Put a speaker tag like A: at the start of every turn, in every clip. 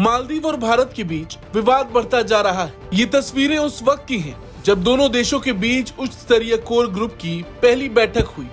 A: मालदीव और भारत के बीच विवाद बढ़ता जा रहा है। ये तस्वीरें उस वक्त की हैं जब दोनों देशों के बीच उच्च स्तरीय कोर ग्रुप की पहली बैठक हुई।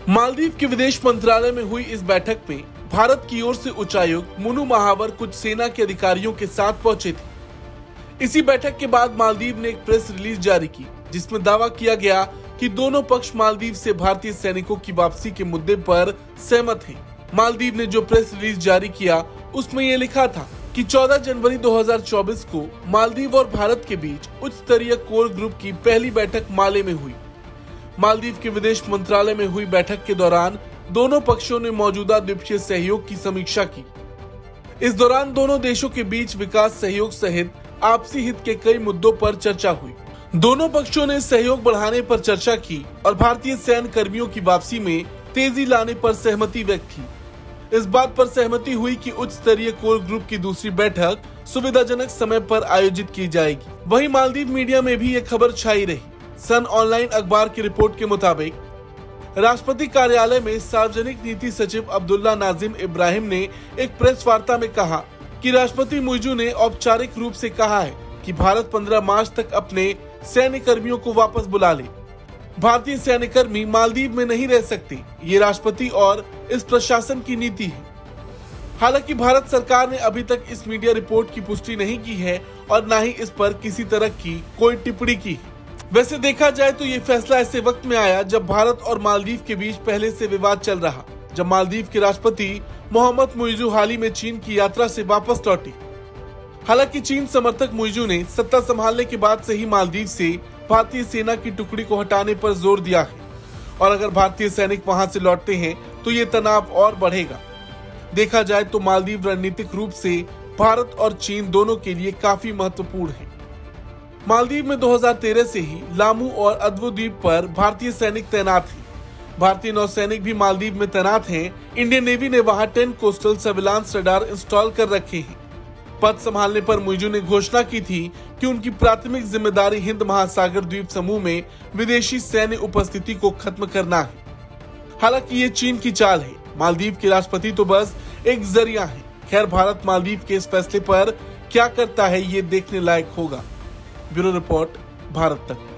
A: मालदीव के विदेश मंत्रालय में हुई इस बैठक में भारत की ओर से उच्चायुक्त मुनु महावर कुछ सेना के अधिकारियों के साथ पहुंचे थे। इसी बैठक के बाद मालदीव ने एक प्रेस रिलीज जारी की जिसमें दावा किया गया कि दोनों पक्ष मालदीव से भारतीय सैनिकों की वापसी के मुद्दे पर सहमत हैं। मालदीव ने जो प्रेस रिलीज जारी किया उसमें ये लिखा था कि 14 जनवरी 2024 को मालदीव और भारत के बीच उच्च स्तरीय कोर ग्रुप की पहली बैठक माले में हुई। मालदीव के विदेश मंत्रालय में हुई बैठक के दौरान दोनों पक्षों ने मौजूदा द्विपक्षीय सहयोग की समीक्षा की। इस दौरान दोनों देशों के बीच विकास सहयोग सहित आपसी हित के कई मुद्दों पर चर्चा हुई। दोनों पक्षों ने सहयोग बढ़ाने पर चर्चा की और भारतीय सैन्य कर्मियों की वापसी में तेजी लाने पर सहमति व्यक्त की। इस बात पर सहमति हुई कि उच्च स्तरीय कोर ग्रुप की दूसरी बैठक सुविधाजनक समय पर आयोजित की जाएगी। वहीं मालदीव मीडिया में भी ये खबर छाई रही। सन ऑनलाइन अखबार की रिपोर्ट के मुताबिक राष्ट्रपति कार्यालय में सार्वजनिक नीति सचिव अब्दुल्ला नाजिम इब्राहिम ने एक प्रेस वार्ता में कहा कि राष्ट्रपति मुइजू ने औपचारिक रूप से कहा है कि भारत 15 मार्च तक अपने सैन्य कर्मियों को वापस बुला ले। भारतीय सैन्य कर्मी मालदीव में नहीं रह सकते, ये राष्ट्रपति और इस प्रशासन की नीति है। हालांकि भारत सरकार ने अभी तक इस मीडिया रिपोर्ट की पुष्टि नहीं की है और न ही इस पर किसी तरह की कोई टिप्पणी की है। वैसे देखा जाए तो ये फैसला ऐसे वक्त में आया जब भारत और मालदीव के बीच पहले से विवाद चल रहा, जब मालदीव के राष्ट्रपति मोहम्मद मुइजू हाल ही में चीन की यात्रा से वापस लौटे। हालांकि चीन समर्थक मुइजू ने सत्ता संभालने के बाद से ही मालदीव से भारतीय सेना की टुकड़ी को हटाने पर जोर दिया है और अगर भारतीय सैनिक वहां से लौटते हैं तो ये तनाव और बढ़ेगा। देखा जाए तो मालदीव रणनीतिक रूप से भारत और चीन दोनों के लिए काफी महत्वपूर्ण है। मालदीव में 2013 से ही लामू और अद्वो द्वीप पर भारतीय सैनिक तैनात हैं। भारतीय नौसैनिक भी मालदीव में तैनात हैं। इंडियन नेवी ने वहां 10 कोस्टल सर्विलांस रडार इंस्टॉल कर रखे हैं। पद संभालने पर मुइजू ने घोषणा की थी कि उनकी प्राथमिक जिम्मेदारी हिंद महासागर द्वीप समूह में विदेशी सैन्य उपस्थिति को खत्म करना है। हालांकि ये चीन की चाल है। मालदीव के राष्ट्रपति तो बस एक जरिया है। खैर, भारत मालदीव के इस फैसले पर क्या करता है ये देखने लायक होगा। ब्यूरो रिपोर्ट, भारत तक।